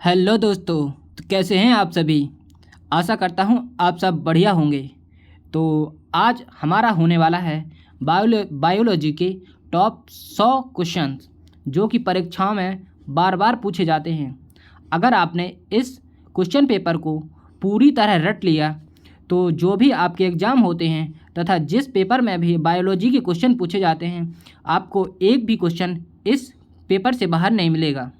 Hello दोस्तों। तो कैसे हैं आप सभी। आशा करता हूं आप सब बढ़िया होंगे। तो आज हमारा होने वाला है बायोलॉजी के टॉप 100 क्वेश्चंस जो कि परीक्षाओं में बार बार पूछे जाते हैं। अगर आपने इस क्वेश्चन पेपर को पूरी तरह रट लिया तो जो भी आपके एग्ज़ाम होते हैं तथा जिस पेपर में भी बायोलॉजी के क्वेश्चन पूछे जाते हैं आपको एक भी क्वेश्चन इस पेपर से बाहर नहीं मिलेगा।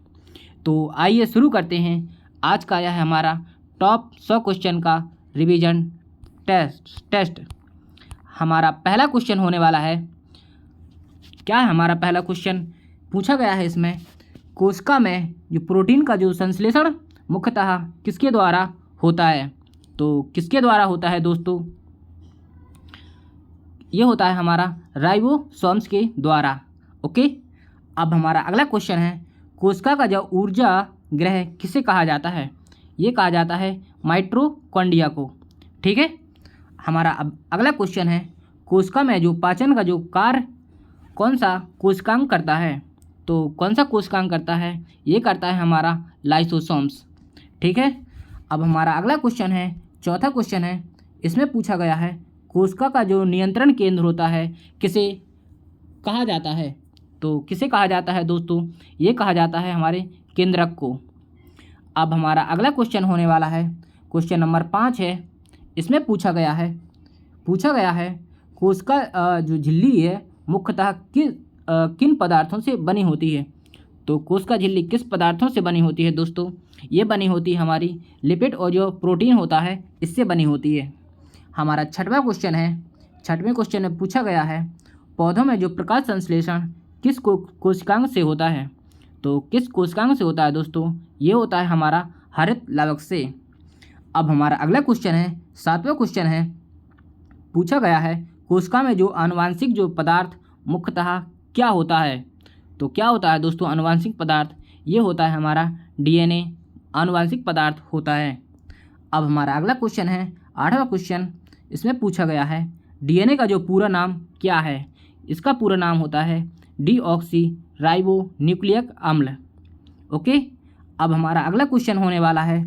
तो आइए शुरू करते हैं। आज का यह है हमारा टॉप 100 क्वेश्चन का रिवीजन टेस्ट। हमारा पहला क्वेश्चन होने वाला है। क्या है हमारा पहला क्वेश्चन? पूछा गया है इसमें कोशिका में जो प्रोटीन का जो संश्लेषण मुख्यतः किसके द्वारा होता है। तो किसके द्वारा होता है दोस्तों? ये होता है हमारा राइबोसोम्स के द्वारा। ओके। अब हमारा अगला क्वेश्चन है कोशिका का जो ऊर्जा ग्रह किसे कहा जाता है? ये कहा जाता है माइटोकॉन्ड्रिया को। ठीक है। हमारा अब अगला क्वेश्चन है कोशिका में जो पाचन का जो कार्य कौन सा कोशिकांग करता है? तो कौन सा कोशिकांग करता है? ये करता है हमारा लाइसोसोम्स। ठीक है। अब हमारा अगला क्वेश्चन है, चौथा क्वेश्चन है, इसमें पूछा गया है कोशिका का जो नियंत्रण केंद्र होता है किसे कहा जाता है? तो किसे कहा जाता है दोस्तों? ये कहा जाता है हमारे केंद्रक को। अब हमारा अगला क्वेश्चन होने वाला है, क्वेश्चन नंबर 5 है। इसमें पूछा गया है कोशिका जो झिल्ली है मुख्यतः किन पदार्थों से बनी होती है? तो कोशिका झिल्ली किस पदार्थों से बनी होती है दोस्तों? ये बनी होती है हमारी लिपिड और जो प्रोटीन होता है इससे बनी होती है। हमारा छठवां क्वेश्चन है। छठवें क्वेश्चन में पूछा गया है पौधों में जो प्रकाश संश्लेषण किस कोशिकांग से होता है? तो किस कोशिकांग से होता है दोस्तों? ये होता है हमारा हरित लावक से। अब हमारा अगला क्वेश्चन है, सातवां क्वेश्चन है। पूछा गया है कोशिका में जो आनुवांशिक जो पदार्थ मुख्यतः क्या होता है? तो क्या होता है दोस्तों आनुवांशिक पदार्थ? ये होता है हमारा डीएनए आनुवांशिक पदार्थ होता है। अब हमारा अगला क्वेश्चन है, आठवां क्वेश्चन। इसमें पूछा गया है डीएनए का जो पूरा नाम क्या है? इसका पूरा नाम होता है डीऑक्सी राइबो न्यूक्लिक अम्ल। ओके। अब हमारा अगला क्वेश्चन होने वाला है,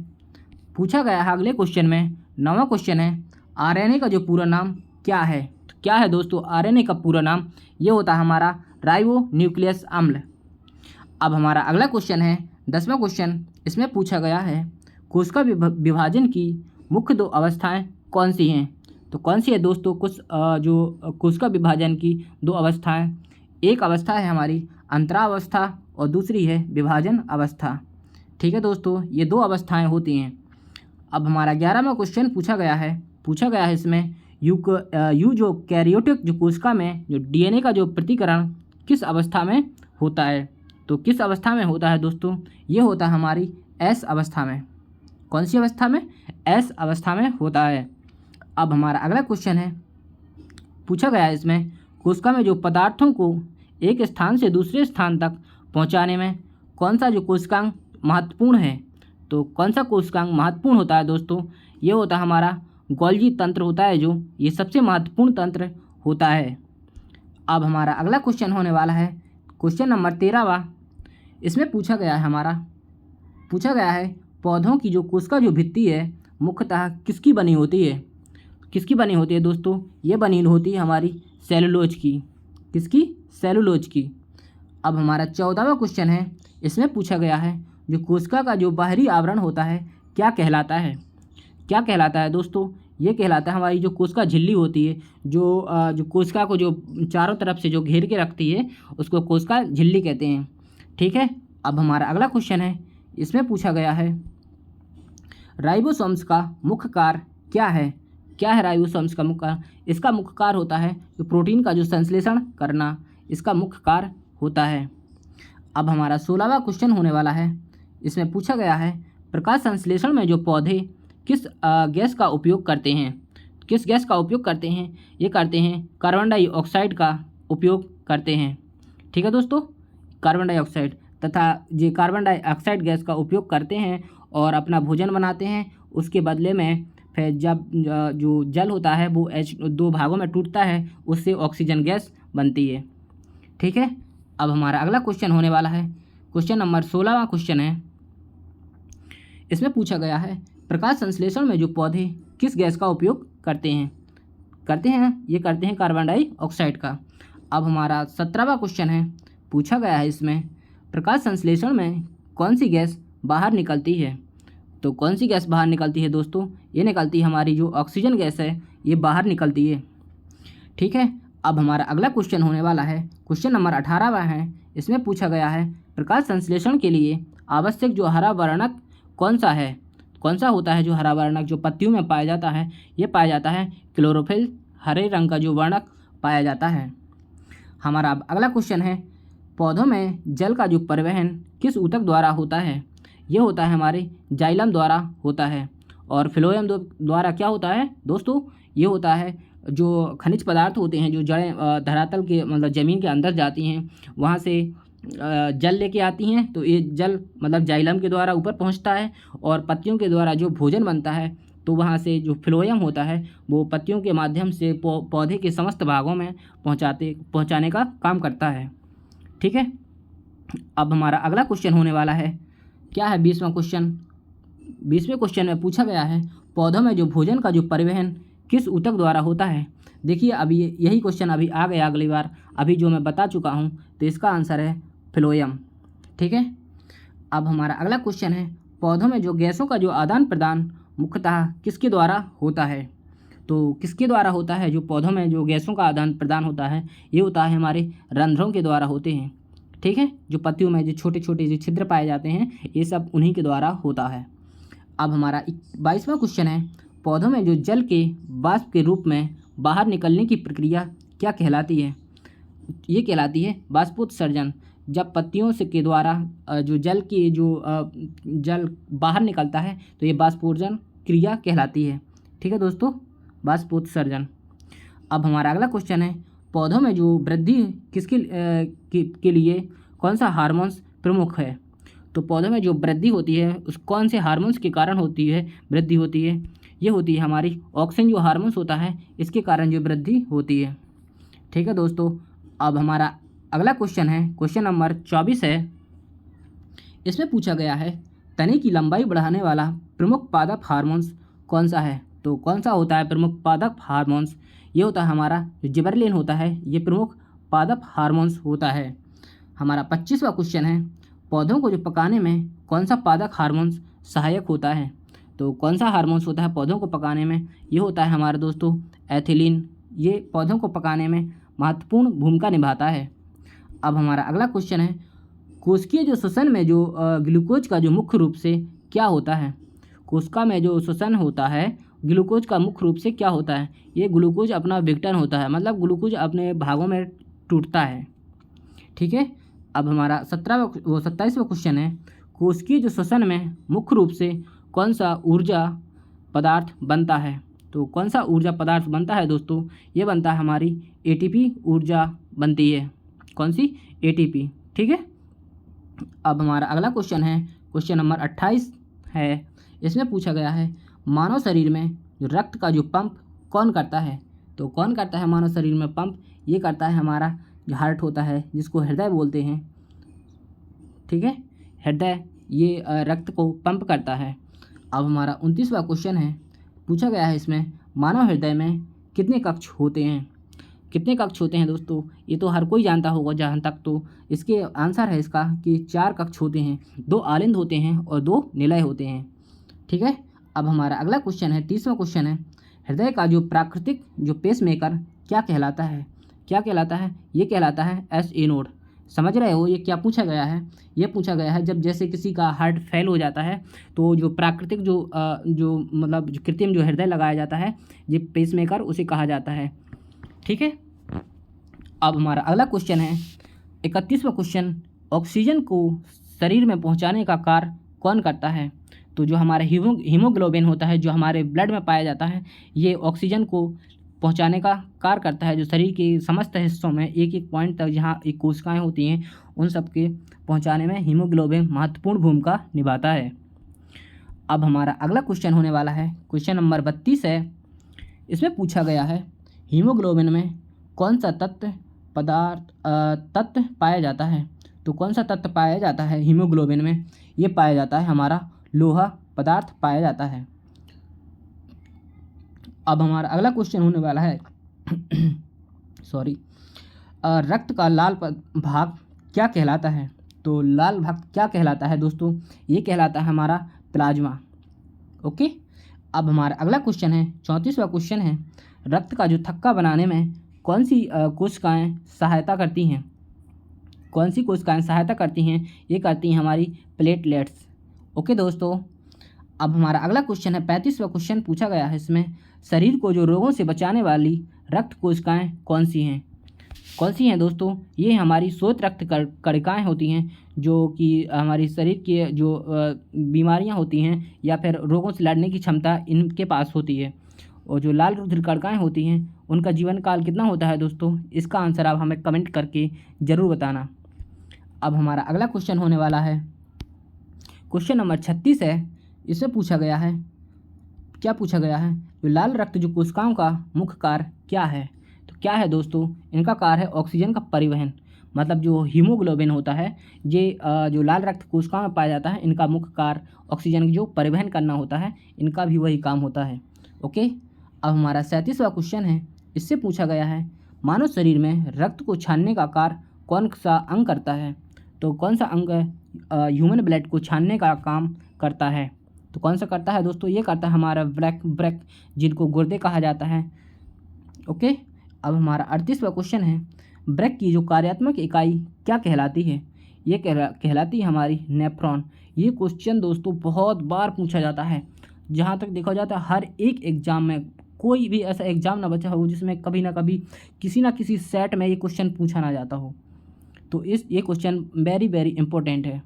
पूछा गया है अगले क्वेश्चन में, नौवां क्वेश्चन है आरएनए का जो पूरा नाम क्या है? तो क्या है दोस्तों आरएनए का पूरा नाम? ये होता है हमारा राइबो न्यूक्लियस अम्ल। अब हमारा अगला क्वेश्चन है 10वां क्वेश्चन। इसमें पूछा गया है कोशिका विभाजन की मुख्य 2 अवस्थाएं कौन सी हैं? तो कौन सी है दोस्तों जो कोशिका विभाजन की 2 अवस्थाएं? एक अवस्था है हमारी अंतरावस्था और दूसरी है विभाजन अवस्था। ठीक है दोस्तों, ये 2 अवस्थाएं होती हैं। अब हमारा 11वां क्वेश्चन पूछा गया है इसमें यू जो कैरियोटिक जो कोशिका में जो डीएनए का जो प्रतिकरण किस अवस्था में होता है? तो किस अवस्था में होता है दोस्तों? ये होता है हमारी एस अवस्था में। कौन सी अवस्था में? एस अवस्था में होता है। अब हमारा अगला क्वेश्चन है, पूछा गया है इसमें कोशिका में जो पदार्थों को एक स्थान से दूसरे स्थान तक पहुंचाने में कौन सा जो कोशिकांग महत्वपूर्ण है? तो कौन सा कोशिकांग महत्वपूर्ण होता है दोस्तों? ये होता है हमारा गोल्जी तंत्र होता है, जो ये सबसे महत्वपूर्ण तंत्र होता है। अब हमारा अगला क्वेश्चन होने वाला है क्वेश्चन नंबर 13वां। इसमें पूछा गया है पौधों की जो कोशिका जो भित्ति है मुख्यतः किसकी बनी होती है? किसकी बनी होती है दोस्तों? ये बनी होती है हमारी सेलुलोज की। किसकी? सेलुलोज की। अब हमारा 14वां क्वेश्चन है। इसमें पूछा गया है जो कोशिका का जो बाहरी आवरण होता है क्या कहलाता है? क्या कहलाता है दोस्तों? ये कहलाता है हमारी जो कोशिका झिल्ली होती है, जो कोशिका को जो चारों तरफ से जो घेर के रखती है उसको कोशिका झिल्ली कहते हैं। ठीक है। अब हमारा अगला क्वेश्चन है। इसमें पूछा गया है राइबोसोम्स का मुख्य कार्य क्या है? क्या है राइबोसोम्स का मुख्य कार्य? इसका मुख्य कार्य होता है जो प्रोटीन का जो संश्लेषण करना, इसका मुख्य कार्य होता है। अब हमारा 16वां क्वेश्चन होने वाला है। इसमें पूछा गया है प्रकाश संश्लेषण में जो पौधे किस गैस का उपयोग करते हैं? किस गैस का उपयोग करते हैं? ये करते हैं कार्बन डाइऑक्साइड का उपयोग करते हैं। ठीक है दोस्तों, कार्बन डाइऑक्साइड तथा ये कार्बन डाइऑक्साइड गैस का उपयोग करते हैं और अपना भोजन बनाते हैं। उसके बदले में फिर जब जो जल होता है वो H2 भागों में टूटता है, उससे ऑक्सीजन गैस बनती है। ठीक है। अब हमारा अगला क्वेश्चन होने वाला है क्वेश्चन नंबर 16वां क्वेश्चन है। इसमें पूछा गया है प्रकाश संश्लेषण में जो पौधे किस गैस का उपयोग करते हैं? ये करते हैं कार्बन डाइऑक्साइड का। अब हमारा 17वां क्वेश्चन है, पूछा गया है इसमें प्रकाश संश्लेषण में कौन सी गैस बाहर निकलती है? तो कौन सी गैस बाहर निकलती है दोस्तों? ये निकलती है हमारी जो ऑक्सीजन गैस है, ये बाहर निकलती है। ठीक है, अब हमारा अगला क्वेश्चन होने वाला है क्वेश्चन नंबर 18वां है। इसमें पूछा गया है प्रकाश संश्लेषण के लिए आवश्यक जो हरा वर्णक कौन सा है? कौन सा होता है जो हरा वर्णक जो पत्तियों में पाया जाता है? ये पाया जाता है क्लोरोफिल, हरे रंग का जो वर्णक पाया जाता है। हमारा अब अगला क्वेश्चन है पौधों में जल का जो परिवहन किस ऊतक द्वारा होता है? ये होता है हमारे जाइलम द्वारा होता है। और फ्लोएम द्वारा क्या होता है दोस्तों? ये होता है जो खनिज पदार्थ होते हैं जो जड़ें धरातल के मतलब ज़मीन के अंदर जाती हैं, वहाँ से जल लेके आती हैं, तो ये जल मतलब जाइलम के द्वारा ऊपर पहुँचता है और पत्तियों के द्वारा जो भोजन बनता है तो वहाँ से जो फ्लोएम होता है वो पत्तियों के माध्यम से पौधे के समस्त भागों में पहुँचाने का काम करता है। ठीक है, अब हमारा अगला क्वेश्चन होने वाला है, क्या है 20वां क्वेश्चन। 20वें क्वेश्चन में पूछा गया है पौधों में जो भोजन का जो परिवहन किस ऊतक द्वारा होता है? देखिए अभी यही क्वेश्चन अभी आ गया अगली बार, अभी जो मैं बता चुका हूँ, तो इसका आंसर है फ्लोएम। ठीक है, अब हमारा अगला क्वेश्चन है पौधों में जो गैसों का जो आदान प्रदान मुख्यतः किसके द्वारा होता है? तो किसके द्वारा होता है जो पौधों में जो गैसों का आदान प्रदान होता है? ये होता है हमारे रंध्रों के द्वारा होते हैं। ठीक है, जो पत्तियों में जो छोटे छोटे जो छिद्र पाए जाते हैं, ये सब उन्हीं के द्वारा होता है। अब हमारा 22वां क्वेश्चन है पौधों में जो जल के वाष्प के रूप में बाहर निकलने की प्रक्रिया क्या कहलाती है? ये कहलाती है वाष्पोत्सर्जन। जब पत्तियों से के द्वारा जो जल की जो जल बाहर निकलता है तो ये वाष्पोत्सर्जन क्रिया कहलाती है। ठीक है दोस्तों, वाष्पोत्सर्जन। अब हमारा अगला क्वेश्चन है पौधों में जो वृद्धि के लिए कौन सा हार्मोन्स प्रमुख है? तो पौधों में जो वृद्धि होती है उस कौन से हार्मोन्स के कारण होती है वृद्धि होती है? ये होती है हमारी ऑक्सिन जो हार्मोन्स होता है, इसके कारण जो वृद्धि होती है। ठीक है दोस्तों, अब हमारा अगला क्वेश्चन है क्वेश्चन नंबर 24 है। इसमें पूछा गया है तने की लंबाई बढ़ाने वाला प्रमुख पादप हार्मोन्स कौन सा है? तो कौन सा होता है प्रमुख पादप हार्मोन्स? ये होता है हमारा जो जिबरेलिन होता है, ये प्रमुख पादप हार्मोन्स होता है। हमारा 25वां क्वेश्चन है पौधों को जो पकाने में कौन सा पादप हार्मोन्स सहायक होता है? तो कौन सा हार्मोन्स होता है पौधों को पकाने में? ये होता है हमारे दोस्तों एथिलीन। ये पौधों को पकाने में महत्वपूर्ण भूमिका निभाता है। अब हमारा अगला क्वेश्चन है कोशिकीय जो श्वसन में जो ग्लूकोज का जो मुख्य रूप से क्या होता है? कोशिका में जो श्वसन होता है ग्लूकोज का मुख्य रूप से क्या होता है? ये ग्लूकोज अपना विघटन होता है, मतलब ग्लूकोज अपने भागों में टूटता है। ठीक है, अब हमारा 27वां क्वेश्चन है कोशिकीय जो श्वसन में मुख्य रूप से कौन सा ऊर्जा पदार्थ बनता है? तो कौन सा ऊर्जा पदार्थ बनता है दोस्तों? ये बनता है हमारी एटीपी ऊर्जा बनती है। कौन सी? एटीपी। ठीक है, अब हमारा अगला क्वेश्चन है क्वेश्चन नंबर 28 है। इसमें पूछा गया है मानव शरीर में जो रक्त का जो पंप कौन करता है? तो कौन करता है मानव शरीर में पंप? ये करता है हमारा जो हार्ट होता है, जिसको हृदय बोलते हैं। ठीक है, हृदय ये रक्त को पंप करता है। अब हमारा 29वां क्वेश्चन है, पूछा गया है इसमें मानव हृदय में कितने कक्ष होते हैं? कितने कक्ष होते हैं दोस्तों? ये तो हर कोई जानता होगा जहाँ तक, तो इसके आंसर है इसका कि 4 कक्ष होते हैं, 2 आलिंद होते हैं और 2 निलय होते हैं। ठीक है, अब हमारा अगला क्वेश्चन है 30वां क्वेश्चन है हृदय का जो प्राकृतिक जो पेसमेकर क्या कहलाता है? क्या कहलाता है? ये कहलाता है SA नोड। समझ रहे हो ये क्या पूछा गया है? ये पूछा गया है जब जैसे किसी का हार्ट फेल हो जाता है तो जो प्राकृतिक जो मतलब जो कृत्रिम जो हृदय लगाया जाता है, ये पेसमेकर उसे कहा जाता है। ठीक है, अब हमारा अगला क्वेश्चन है 31वां क्वेश्चन ऑक्सीजन को शरीर में पहुंचाने का कार्य कौन करता है? तो जो हमारा हीमोग्लोबिन होता है जो हमारे ब्लड में पाया जाता है, ये ऑक्सीजन को पहुंचाने का कार्य करता है। जो शरीर के समस्त हिस्सों में एक एक पॉइंट तक जहाँ एक कोशिकाएँ होती हैं उन सब के पहुंचाने में हीमोग्लोबिन महत्वपूर्ण भूमिका निभाता है। अब हमारा अगला क्वेश्चन होने वाला है क्वेश्चन नंबर 32 है। इसमें पूछा गया है हीमोग्लोबिन में कौन सा तत्व पाया जाता है? तो कौन सा तत्व पाया जाता है हीमोग्लोबिन में? ये पाया जाता है हमारा लोहा पदार्थ पाया जाता है। अब हमारा अगला क्वेश्चन होने वाला है सॉरी, रक्त का लाल भाग क्या कहलाता है? तो लाल भाग क्या कहलाता है दोस्तों? ये कहलाता है हमारा प्लाज्मा। ओके। अब हमारा अगला क्वेश्चन है, 34वां क्वेश्चन है, रक्त का जो थक्का बनाने में कौन सी कोशिकाएं सहायता करती हैं? कौन सी कोशिकाएं सहायता करती हैं? ये करती हैं हमारी प्लेटलेट्स। ओके दोस्तों। अब हमारा अगला क्वेश्चन है, 35वां क्वेश्चन पूछा गया है इसमें, शरीर को जो रोगों से बचाने वाली रक्त कोशिकाएं कौन सी हैं? कौन सी हैं दोस्तों? ये हमारी श्वेत रक्त कणिकाएं होती हैं, जो कि हमारी शरीर की जो बीमारियां होती हैं या फिर रोगों से लड़ने की क्षमता इनके पास होती है। और जो लाल रुधिर कणिकाएं होती हैं उनका जीवन काल कितना होता है दोस्तों? इसका आंसर आप हमें कमेंट करके ज़रूर बताना। अब हमारा अगला क्वेश्चन होने वाला है, क्वेश्चन नंबर 36 है। इसमें पूछा गया है, क्या पूछा गया है? जो लाल रक्त जो कोशिकाओं का मुख्य कार्य क्या है? तो क्या है दोस्तों? इनका कार्य है ऑक्सीजन का परिवहन। मतलब जो हीमोग्लोबिन होता है, ये जो लाल रक्त कोशिकाओं में पाया जाता है, इनका मुख्य कार्य ऑक्सीजन की जो परिवहन करना होता है, इनका भी वही काम होता है। ओके। अब हमारा 37वां क्वेश्चन है। इससे पूछा गया है, मानव शरीर में रक्त को छानने का कार्य कौन सा अंग करता है? तो कौन सा अंग ह्यूमन ब्लड को छानने का काम करता है? तो कौन सा करता है दोस्तों? ये करता है हमारा ब्रेक, जिनको गुर्दे कहा जाता है। ओके। अब हमारा 38वां क्वेश्चन है, ब्रेक की जो कार्यात्मक इकाई क्या कहलाती है? ये कहलाती है हमारी नेफ्रॉन। ये क्वेश्चन दोस्तों बहुत बार पूछा जाता है। जहाँ तक देखा जाता है, हर एक एग्जाम में कोई भी ऐसा एग्जाम ना बचा हो जिसमें कभी ना कभी किसी ना किसी सेट में ये क्वेश्चन पूछा ना जाता हो। तो ये क्वेश्चन वेरी वेरी इंपॉर्टेंट है।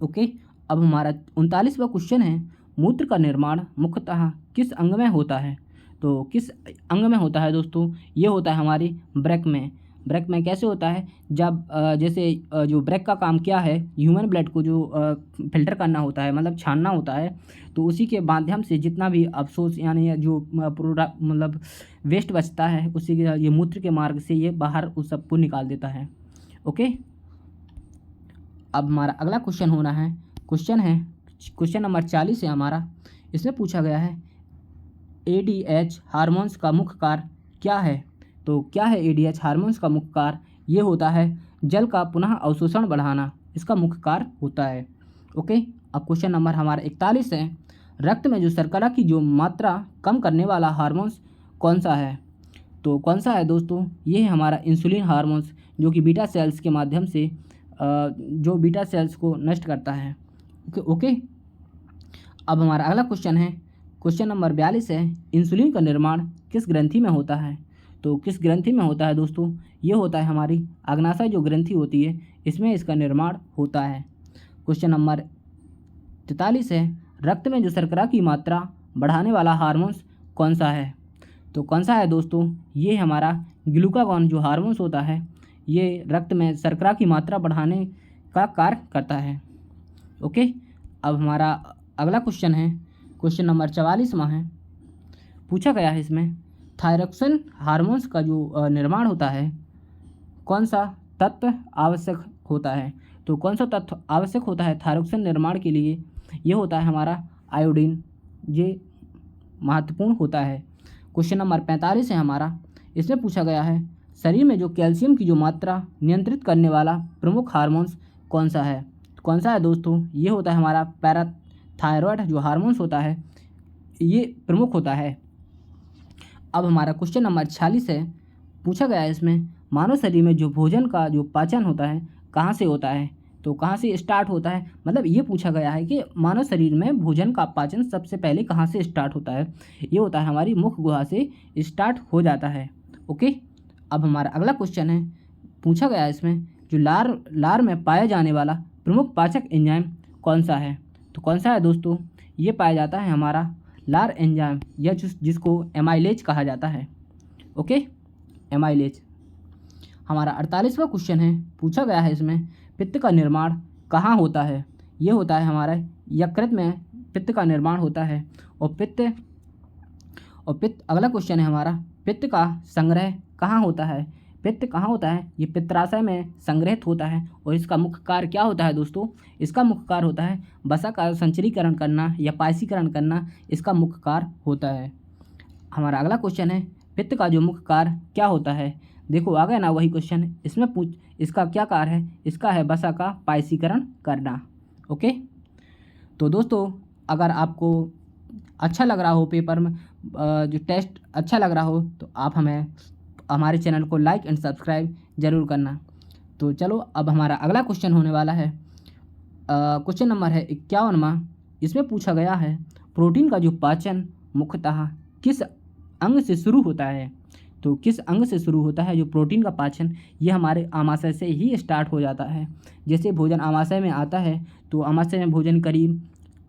ओके। अब हमारा 39वां क्वेश्चन है, मूत्र का निर्माण मुख्यतः किस अंग में होता है? तो किस अंग में होता है दोस्तों? ये होता है हमारी ब्रेक में। ब्रेक में कैसे होता है? जब जैसे जो ब्रेक का काम क्या है, ह्यूमन ब्लड को जो फिल्टर करना होता है, मतलब छानना होता है, तो उसी के माध्यम से जितना भी अवशोष यानी जो प्रोडक्ट मतलब वेस्ट बचता है, उसी के ये मूत्र के मार्ग से ये बाहर उस सबको निकाल देता है। ओके। अब हमारा अगला क्वेश्चन होना है, क्वेश्चन नंबर 40 है हमारा। इसमें पूछा गया है, एडीएच हार्मोन्स का मुख्य कार्य क्या है? तो क्या है एडीएच हार्मोन्स का मुख्य कार्य? ये होता है जल का पुनः अवशोषण बढ़ाना, इसका मुख्य कार्य होता है। ओके। अब क्वेश्चन नंबर हमारा 41 है, रक्त में जो शर्करा की जो मात्रा कम करने वाला हार्मोन्स कौन सा है? तो कौन सा है दोस्तों? ये है हमारा इंसुलिन हार्मोन्स, जो कि बीटा सेल्स के माध्यम से जो बीटा सेल्स को नष्ट करता है। ओके। अब हमारा अगला क्वेश्चन है, क्वेश्चन नंबर 42 है, इंसुलिन का निर्माण किस ग्रंथि में होता है? तो किस ग्रंथि में होता है दोस्तों? ये होता है हमारी अग्नाशय जो ग्रंथि होती है, इसमें इसका निर्माण होता है। क्वेश्चन नंबर 43 है, रक्त में जो शर्करा की मात्रा बढ़ाने वाला हार्मोन्स कौन सा है? तो कौन सा है दोस्तों? ये हमारा ग्लूकागॉन जो हार्मोन्स होता है, ये रक्त में शर्करा की मात्रा बढ़ाने का कार्य करता है। ओके। अब हमारा अगला क्वेश्चन है, क्वेश्चन नंबर 44वां है। पूछा गया है इसमें, थायरोक्सिन हार्मोन्स का जो निर्माण होता है, कौन सा तत्व आवश्यक होता है? तो कौन सा तत्व आवश्यक होता है थायरोक्सिन निर्माण के लिए? ये होता है हमारा आयोडीन। ये महत्वपूर्ण होता है। क्वेश्चन नंबर 45 है हमारा। इसमें पूछा गया है, शरीर में जो कैल्शियम की जो मात्रा नियंत्रित करने वाला प्रमुख हार्मोन्स कौन सा है? कौन सा है दोस्तों? ये होता है हमारा पैराथायरॉयड जो हार्मोन्स होता है, ये प्रमुख होता है। अब हमारा क्वेश्चन नंबर 46 है। पूछा गया है इसमें, मानव शरीर में जो भोजन का जो पाचन होता है कहाँ से होता है? तो कहाँ से स्टार्ट होता है? मतलब ये पूछा गया है कि मानव शरीर में भोजन का पाचन सबसे पहले कहाँ से स्टार्ट होता है? ये होता है हमारी मुख गुहा से स्टार्ट हो जाता है। ओके। अब हमारा अगला क्वेश्चन है, पूछा गया है इसमें, जो लार में पाया जाने वाला प्रमुख पाचक एंजाइम कौन सा है? तो कौन सा है दोस्तों? ये पाया जाता है हमारा लार एंजाइम, या जिसको एमाइलेज कहा जाता है। Okay, amylase. हमारा 48वां क्वेश्चन है। पूछा गया है इसमें, पित्त का निर्माण कहाँ होता है? ये होता है हमारा यकृत में पित्त का निर्माण होता है। और पित्त अगला क्वेश्चन है हमारा, पित्त का संग्रह कहाँ होता है? पित्त कहाँ होता है? ये पित्ताशय में संग्रहित होता है और इसका मुख्य कार्य क्या होता है दोस्तों? इसका मुख्य कार्य होता है वसा का संचरीकरण करना या पायसीकरण करना, इसका मुख्य कार्य होता है। हमारा अगला क्वेश्चन है, पित्त का जो मुख्य कार्य क्या होता है? देखो आ गया ना वही क्वेश्चन, इसमें इसका क्या कार्य है? इसका है वसा का पायसीकरण करना। ओके, तो दोस्तों अगर आपको अच्छा लग रहा हो पेपर में जो टेस्ट अच्छा लग रहा हो तो आप हमारे चैनल को लाइक एंड सब्सक्राइब जरूर करना। तो चलो अब हमारा अगला क्वेश्चन होने वाला है, क्वेश्चन नंबर है 51वां। इसमें पूछा गया है प्रोटीन का जो पाचन मुख्यतः किस अंग से शुरू होता है? तो किस अंग से शुरू होता है जो प्रोटीन का पाचन? ये हमारे आमाशय से ही स्टार्ट हो जाता है। जैसे भोजन आमाशय में आता है तो आमाशय में भोजन करीब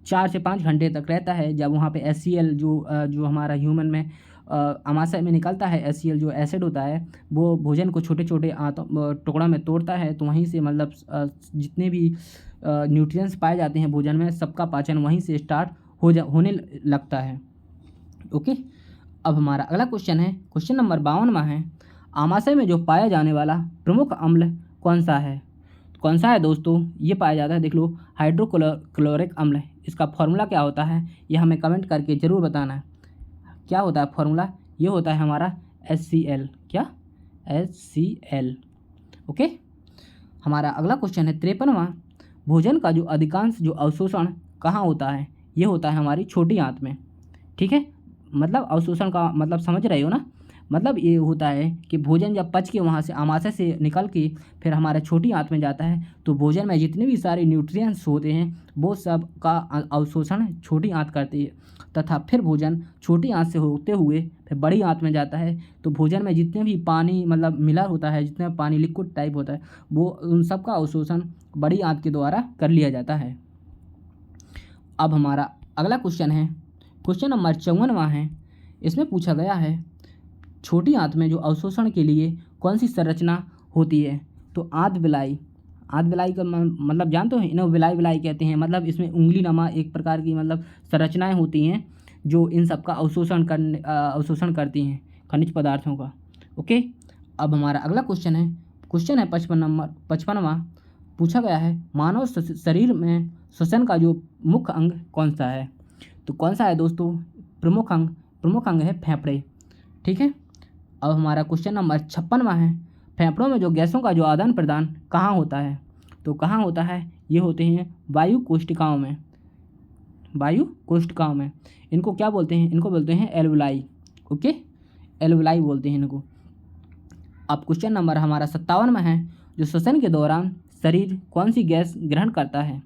4 से 5 घंटे तक रहता है। जब वहाँ पे HCl जो हमारा ह्यूमन में आमाशय में निकलता है, HCl जो एसिड होता है वो भोजन को छोटे छोटे टुकड़ों में तोड़ता है, तो वहीं से मतलब जितने भी न्यूट्रिएंट्स पाए जाते हैं भोजन में सबका पाचन वहीं से स्टार्ट होने लगता है। ओके, अब हमारा अगला क्वेश्चन है, क्वेश्चन नंबर 52वां है, आमाशय में जो पाया जाने वाला प्रमुख अम्ल कौन सा है? कौन सा है दोस्तों? ये पाया जाता है, देख लो, हाइड्रोक्लोरिक अम्ल। इसका फॉर्मूला क्या होता है ये हमें कमेंट करके ज़रूर बताना है। क्या होता है फॉर्मूला? ये होता है हमारा HCl। क्या? HCl। ओके, हमारा अगला क्वेश्चन है 53वां, भोजन का जो अधिकांश जो अवशोषण कहाँ होता है? ये होता है हमारी छोटी आंत में। ठीक है, मतलब अवशोषण का मतलब समझ रहे हो ना? मतलब ये होता है कि भोजन जब पच के वहाँ से आमाशय से निकल के फिर हमारे छोटी आंत में जाता है तो भोजन में जितने भी सारे न्यूट्रिएंट्स होते हैं वो सब का अवशोषण छोटी आंत करती है, तथा फिर भोजन छोटी आंत से होते हुए फिर बड़ी आंत में जाता है। तो भोजन में जितने भी पानी मतलब मिला होता है, जितने पानी लिक्विड टाइप होता है, वो उन सब का अवशोषण बड़ी आंत के द्वारा कर लिया जाता है। अब हमारा अगला क्वेश्चन है, क्वेश्चन नंबर 54वां है। इसमें पूछा गया है छोटी आंत में जो अवशोषण के लिए कौन सी संरचना होती है? तो आंत विलाई। आंत विलाई का मतलब जानते हो, इन्हें विलाई कहते हैं। मतलब इसमें उंगली नमा एक प्रकार की मतलब संरचनाएं होती हैं जो इन सब का अवशोषण करती हैं खनिज पदार्थों का। ओके, अब हमारा अगला क्वेश्चन है 55वां। पूछा गया है मानव शरीर में श्वसन का जो मुख्य अंग कौन सा है? तो कौन सा है दोस्तों? प्रमुख अंग है फेफड़े। ठीक है, अब हमारा क्वेश्चन नंबर 56वां है, फेफड़ों में जो गैसों का जो आदान प्रदान कहाँ होता है? तो कहाँ होता है? ये होते हैं वायु कोशिकाओं में। इनको क्या बोलते हैं? इनको बोलते हैं एल्वुलाई। ओके, एल्वुलाई बोलते हैं इनको। अब क्वेश्चन नंबर हमारा 57वां है, जो श्वसन के दौरान शरीर कौन सी गैस ग्रहण करता है?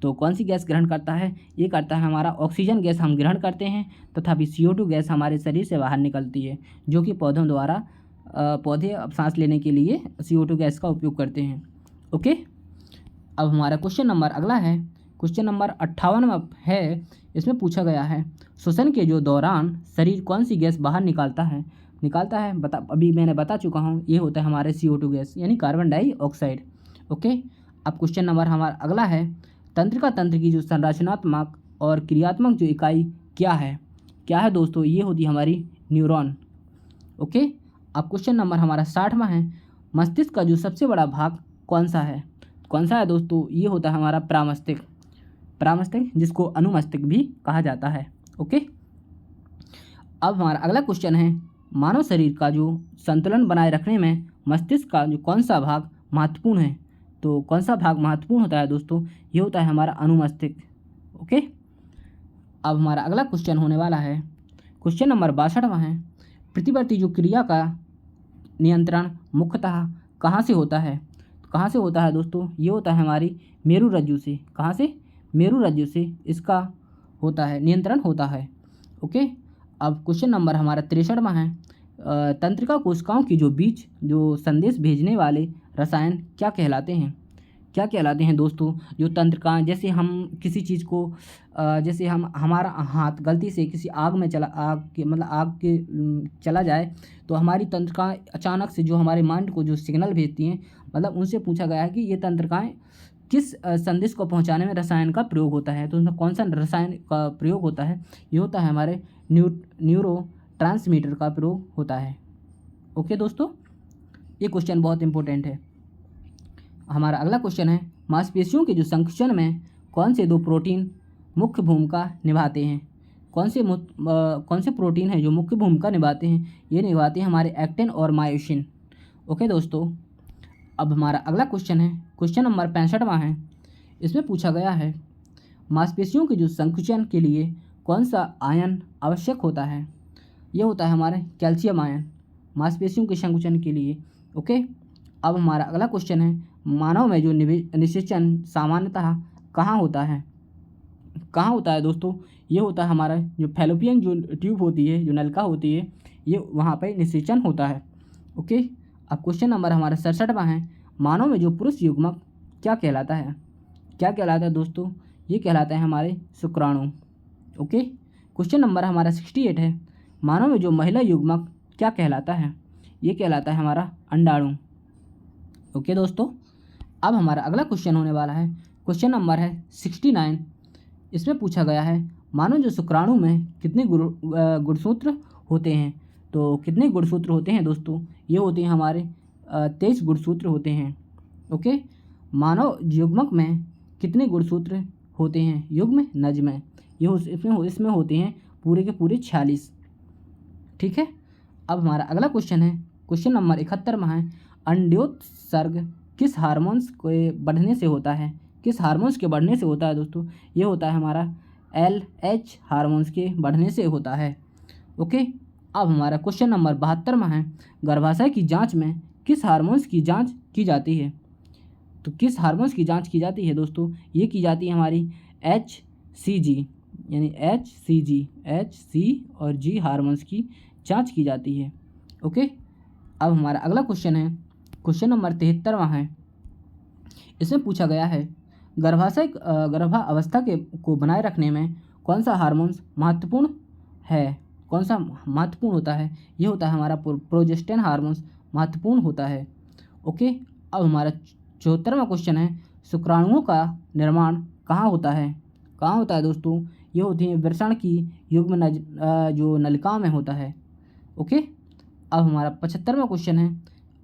तो कौन सी गैस ग्रहण करता है? ये करता है हमारा ऑक्सीजन गैस हम ग्रहण करते हैं, तथा भी CO2 गैस हमारे शरीर से बाहर निकलती है, जो कि पौधों द्वारा पौधे सांस लेने के लिए CO2 गैस का उपयोग करते हैं। ओके, अब हमारा क्वेश्चन नंबर अगला है, क्वेश्चन नंबर 58वां है। इसमें पूछा गया है श्वसन के जो दौरान शरीर कौन सी गैस बाहर निकालता है? अभी मैंने बता चुका हूँ, ये होता है हमारे CO2 गैस यानी कार्बन डाइऑक्साइड। ओके, अब क्वेश्चन नंबर हमारा अगला है, तंत्र की जो संरचनात्मक और क्रियात्मक जो इकाई क्या है? दोस्तों? ये होती है हमारी न्यूरॉन। ओके, अब क्वेश्चन नंबर हमारा 60वां है, मस्तिष्क का जो सबसे बड़ा भाग कौन सा है? दोस्तों? ये होता है हमारा प्रामस्तिष्क, जिसको अनुमस्तिष्क भी कहा जाता है। ओके, अब हमारा अगला क्वेश्चन है, मानव शरीर का जो संतुलन बनाए रखने में मस्तिष्क का जो कौन सा भाग महत्वपूर्ण है? तो कौन सा भाग महत्वपूर्ण होता है दोस्तों? ये होता है हमारा अनुमस्तिष्क। ओके, अब हमारा अगला क्वेश्चन होने वाला है, क्वेश्चन नंबर 62वां है, प्रतिवर्ती जो क्रिया का नियंत्रण मुख्यतः कहाँ से होता है? दोस्तों? ये होता है हमारी मेरु रज्जु से। कहाँ से? मेरु रज्जु से इसका होता है नियंत्रण होता है। ओके, अब क्वेश्चन नंबर हमारा 63वां है, तंत्रिका कोशिकाओं की जो बीच जो संदेश भेजने वाले रसायन क्या कहलाते हैं दोस्तों? जो तंत्रिकाएं, जैसे हम किसी चीज़ को जैसे हमारा हाथ गलती से किसी आग में चला जाए तो हमारी तंत्रिकाएं अचानक से जो हमारे माइंड को जो सिग्नल भेजती हैं, मतलब उनसे पूछा गया है कि ये तंत्रिकाएं किस संदेश को पहुंचाने में रसायन का प्रयोग होता है? तो उनमें कौन सा रसायन का प्रयोग होता है? ये होता है हमारे न्यूरो ट्रांसमीटर का प्रयोग होता है। ओके दोस्तों, ये क्वेश्चन बहुत इंपॉर्टेंट है। हमारा अगला क्वेश्चन है, मांसपेशियों के जो संकुचन में कौन से दो प्रोटीन मुख्य भूमिका निभाते हैं? कौन से प्रोटीन हैं जो मुख्य भूमिका निभाते हैं? ये निभाते हैं हमारे एक्टिन और मायोसिन। ओके दोस्तों, अब हमारा अगला क्वेश्चन है, क्वेश्चन नंबर 65वां है। इसमें पूछा गया है, मांसपेशियों के जो संकुचन के लिए कौन सा आयन आवश्यक होता है? ये होता है हमारे कैल्शियम आयन, मांसपेशियों के संकुचन के लिए। ओके, अब हमारा अगला क्वेश्चन है, मानव में जो निषेचन सामान्यतः कहाँ होता है? कहाँ होता है दोस्तों? ये होता है हमारा जो फैलोपियन जो ट्यूब होती है, जो नलिका होती है, ये वहाँ पे निषेचन होता है। ओके, अब क्वेश्चन नंबर हमारा 67वां है, मानव में जो पुरुष युग्मक क्या कहलाता है? क्या कहलाता है दोस्तों? ये कहलाता है हमारे शुक्राणु। ओके, क्वेश्चन नंबर हमारा 68 है, मानव में जो महिला युग्मक क्या कहलाता है? ये कहलाता है हमारा अंडाणु। ओके दोस्तों, अब हमारा अगला क्वेश्चन होने वाला है, क्वेश्चन नंबर है 69। इसमें पूछा गया है, मानो जो शुक्राणु में कितने गुणसूत्र होते हैं? तो कितने गुणसूत्र होते हैं दोस्तों? ये होते हैं हमारे 23 गुणसूत्र होते हैं। ओके, मानव युग्मक में कितने गुणसूत्र होते हैं? युग्म नज में इसमें होते हैं पूरे के पूरे 46। ठीक है, अब हमारा अगला क्वेश्चन है, क्वेश्चन नंबर 71वां है, अंड्योत्सर्ग किस हार्मोन्स के बढ़ने से होता है? किस हार्मोन्स के बढ़ने से होता है दोस्तों? ये होता है हमारा LH हार्मोन्स के बढ़ने से होता है। ओके, अब हमारा क्वेश्चन नंबर 72वां है, गर्भाशय की जांच में किस हार्मोन्स की जांच की जाती है? तो किस हार्मोन्स की जांच की जाती है दोस्तों? ये की जाती है हमारी HCG, यानी HC और G हार्मोन्स की जांच की जाती है। ओके, अब हमारा अगला क्वेश्चन है, क्वेश्चन नंबर 73वां है। इसमें पूछा गया है, गर्भावस्था को बनाए रखने में कौन सा हार्मोन्स महत्वपूर्ण है? कौन सा महत्वपूर्ण होता है? ये होता है हमारा प्रोजेस्टेरोन हार्मोन्स महत्वपूर्ण होता है। ओके, अब हमारा 74वां क्वेश्चन है, शुक्राणुओं का निर्माण कहाँ होता है? कहाँ होता है दोस्तों? ये होती है वृषण की युग्म जो नलिकाओं में होता है। ओके, अब हमारा 75वां क्वेश्चन है,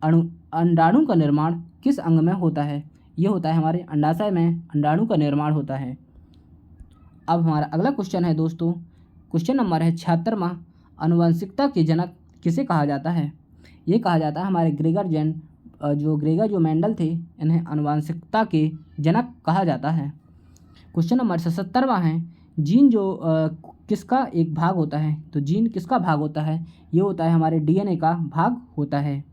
अंडाणु का निर्माण किस अंग में होता है? ये होता है हमारे अंडाशय में अंडाणु का निर्माण होता है। अब हमारा अगला क्वेश्चन है दोस्तों, क्वेश्चन नंबर है 76वां, आनुवंशिकता के जनक किसे कहा जाता है? ये कहा जाता है हमारे ग्रेगर जो मेंडल थे, इन्हें आनुवंशिकता के जनक कहा जाता है। क्वेश्चन नंबर 77वां है, जीन जो किसका एक भाग होता है? तो जीन किसका भाग होता है? ये होता है हमारे DNA का भाग होता है।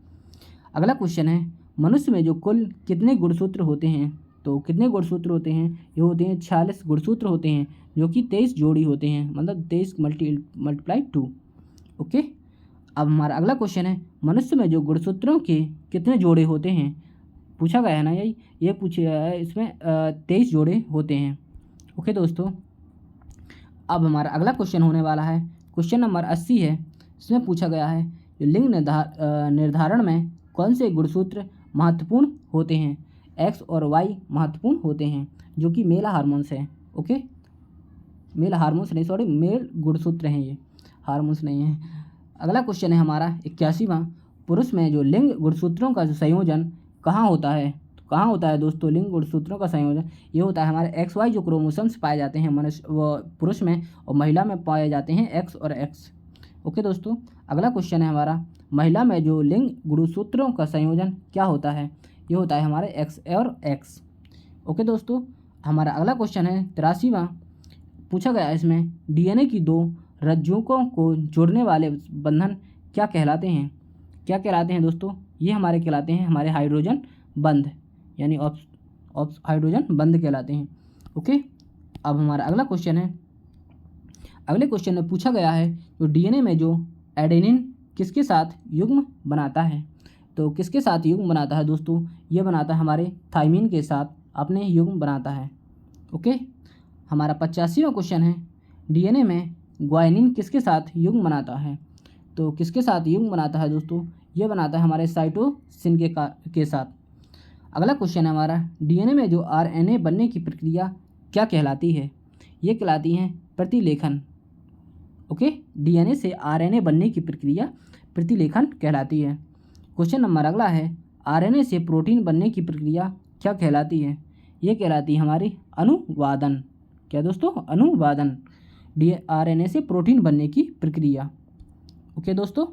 अगला क्वेश्चन है, मनुष्य में जो कुल कितने गुणसूत्र होते हैं? तो कितने गुणसूत्र होते हैं? ये होते हैं 46 गुणसूत्र होते हैं, जो कि 23 जोड़ी होते हैं, मतलब 23 मल्टीप्लाई 2। ओके, अब हमारा अगला क्वेश्चन है, मनुष्य में जो गुणसूत्रों के कितने जोड़े होते हैं? पूछा गया है ना, ये पूछा है, इसमें 23 जोड़े होते हैं। ओके दोस्तों, अब हमारा अगला क्वेश्चन होने वाला है, क्वेश्चन नंबर 80 है। इसमें पूछा गया है, लिंग निर्धारण में कौन से गुणसूत्र महत्वपूर्ण होते हैं? X और Y महत्वपूर्ण होते हैं, जो कि मेल हार्मोन्स हैं। ओके, मेल हार्मोन्स नहीं, सॉरी, मेल गुणसूत्र हैं, ये हार्मोन्स नहीं हैं। अगला क्वेश्चन है हमारा 81वां, पुरुष में जो लिंग गुणसूत्रों का जो संयोजन कहाँ होता है? तो कहाँ होता है दोस्तों लिंग गुणसूत्रों का संयोजन? ये होता है हमारे XY जो क्रोमोसोम्स पाए जाते हैं पुरुष में, और महिला में पाए जाते हैं X और X। ओके दोस्तों, अगला क्वेश्चन है हमारा, महिला में जो लिंग गुणसूत्रों का संयोजन क्या होता है? ये होता है हमारे X और X। ओके दोस्तों, हमारा अगला क्वेश्चन है 83वां, पूछा गया है इसमें, DNA की दो रज्जुकों को जोड़ने वाले बंधन क्या कहलाते हैं? क्या कहलाते हैं दोस्तों? ये हमारे कहलाते हैं हमारे हाइड्रोजन बंध, यानी हाइड्रोजन बंध कहलाते हैं। ओके, अब हमारा अगला क्वेश्चन है, अगले क्वेश्चन में पूछा गया है, जो DNA में जो एडेनिन किसके साथ युग्म बनाता है? तो किसके साथ युग्म बनाता है दोस्तों? ये बनाता है हमारे थाइमिन के साथ अपने युग्म बनाता है। ओके, हमारा 85वां क्वेश्चन है, DNA में ग्वानिन किसके साथ युग्म बनाता है? तो किसके साथ युग्म बनाता है दोस्तों? ये बनाता है हमारे साइटोसिन के साथ। अगला क्वेश्चन है हमारा, DNA में जो RNA बनने की प्रक्रिया क्या कहलाती है? ये कहलाती है प्रतिलेखन। ओके, DNA से RNA बनने की प्रक्रिया प्रतिलेखन कहलाती है। क्वेश्चन नंबर अगला है, आरएनए से प्रोटीन बनने की प्रक्रिया क्या कहलाती है? ये कहलाती है हमारी अनुवादन। क्या दोस्तों? अनुवादन। आरएनए से प्रोटीन बनने की प्रक्रिया। ओके दोस्तों,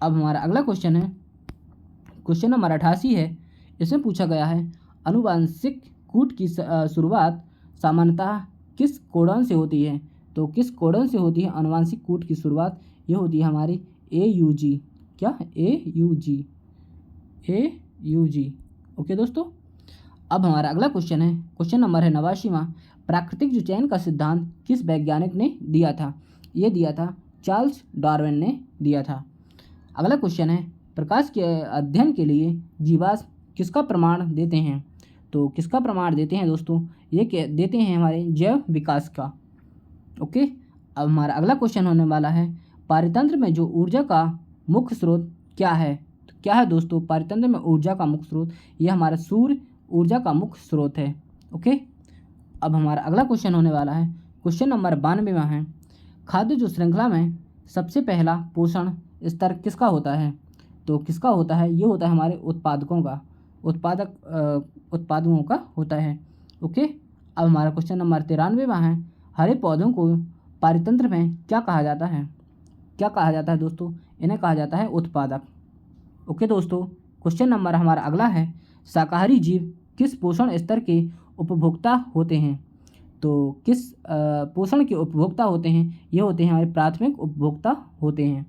अब हमारा अगला क्वेश्चन है, क्वेश्चन नंबर 88 है। इसमें पूछा गया है, आनुवांशिक कूट की शुरुआत सामान्यतः किस कोडन से होती है? तो किस कोडन से होती है आनुवांशिक कूट की शुरुआत? ये होती है हमारी AUG। क्या? AUG। ओके दोस्तों, अब हमारा अगला क्वेश्चन है, क्वेश्चन नंबर है 89वां। प्राकृतिक जो चयन का सिद्धांत किस वैज्ञानिक ने दिया था? ये दिया था चार्ल्स डार्विन ने दिया था। अगला क्वेश्चन है, प्रकाश के अध्ययन के लिए जीवाश्म किसका प्रमाण देते हैं? तो किसका प्रमाण देते हैं दोस्तों? ये देते हैं हमारे जैव विकास का। ओके, अब हमारा अगला क्वेश्चन होने वाला है, पारितंत्र में जो ऊर्जा का मुख्य स्रोत क्या है? तो क्या है दोस्तों पारितंत्र में ऊर्जा का मुख्य स्रोत? ये हमारा सूर्य ऊर्जा का मुख्य स्रोत है। ओके, अब हमारा अगला क्वेश्चन होने वाला है, क्वेश्चन नंबर 92वां है। खाद्य जो श्रृंखला में सबसे पहला पोषण स्तर किसका होता है? तो किसका होता है? ये होता है हमारे उत्पादकों का, उत्पादकों का होता है। ओके, अब हमारा क्वेश्चन नंबर 93वां है, हरे पौधों को पारितंत्र में क्या कहा जाता है? क्या कहा जाता है दोस्तों? इन्हें कहा जाता है उत्पादक। ओके दोस्तों, क्वेश्चन नंबर हमारा अगला है, शाकाहारी जीव किस पोषण स्तर के उपभोक्ता होते हैं? तो किस पोषण के उपभोक्ता होते हैं? ये होते हैं हमारे प्राथमिक उपभोक्ता होते हैं।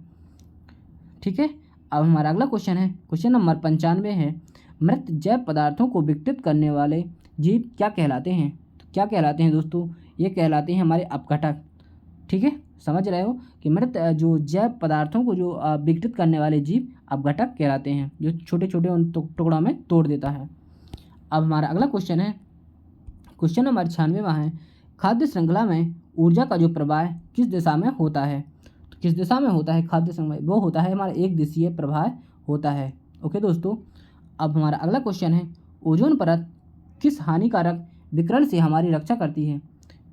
ठीक है, अब हमारा अगला क्वेश्चन है, क्वेश्चन नंबर 95 है, मृत जैव पदार्थों को विघटित करने वाले जीव क्या कहलाते हैं? तो क्या कहलाते हैं दोस्तों? ये कहलाते हैं हमारे अपघटक। ठीक है, समझ रहे हो कि मृत जो जैव पदार्थों को जो विघटित करने वाले जीव अपघटक कहलाते हैं, जो छोटे छोटे उन टुकड़ों में तोड़ देता है। अब हमारा अगला क्वेश्चन है, क्वेश्चन नंबर 96वां है, खाद्य श्रृंखला में ऊर्जा का जो प्रवाह किस दिशा में होता है? तो किस दिशा में होता है खाद्य श्रृंखला? वो होता है हमारा एक दिशीय प्रवाह होता है। ओके दोस्तों, अब हमारा अगला क्वेश्चन है, ओजोन परत किस हानिकारक विकिरण से हमारी रक्षा करती है?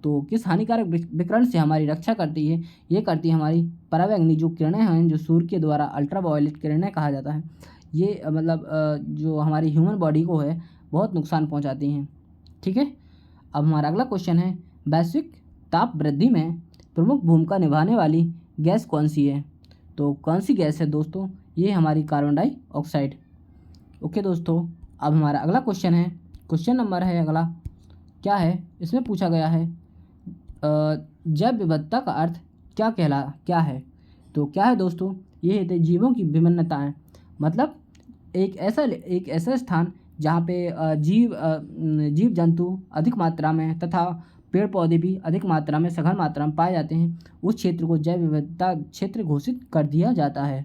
तो किस हानिकारक विकिरण से हमारी रक्षा करती है? ये करती है हमारी परावैंगनी जो किरणें हैं, जो सूर्य के द्वारा अल्ट्रावायलेट किरणें कहा जाता है। ये मतलब जो हमारी ह्यूमन बॉडी को है बहुत नुकसान पहुंचाती हैं। ठीक है, अब हमारा अगला क्वेश्चन है, वैश्विक ताप वृद्धि में प्रमुख भूमिका निभाने वाली गैस कौन सी है? तो कौन सी गैस है दोस्तों? ये हमारी कार्बन डाइऑक्साइड। ओके दोस्तों, अब हमारा अगला क्वेश्चन है, क्वेश्चन नंबर है अगला क्या है, इसमें पूछा गया है, जैव विविधता का अर्थ क्या है? तो क्या है दोस्तों? ये है जीवों की विभिन्नताएं, मतलब एक ऐसा स्थान जहाँ पे जीव जंतु अधिक मात्रा में तथा पेड़ पौधे भी अधिक मात्रा में सघन मात्रा में पाए जाते हैं, उस क्षेत्र को जैव विविधता क्षेत्र घोषित कर दिया जाता है।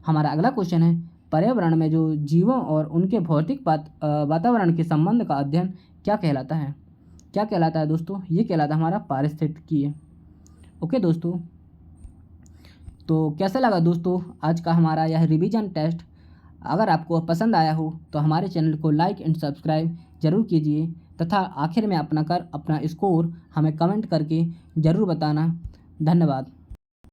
हमारा अगला क्वेश्चन है, पर्यावरण में जो जीवों और उनके भौतिक वातावरण के संबंध का अध्ययन क्या कहलाता है? क्या कहलाता है दोस्तों? ये कहलाता है हमारा पारिस्थितिकी। ओके दोस्तों, तो कैसा लगा दोस्तों आज का हमारा यह रिवीजन टेस्ट? अगर आपको पसंद आया हो तो हमारे चैनल को लाइक एंड सब्सक्राइब जरूर कीजिए तथा आखिर में अपना स्कोर हमें कमेंट करके ज़रूर बताना। धन्यवाद।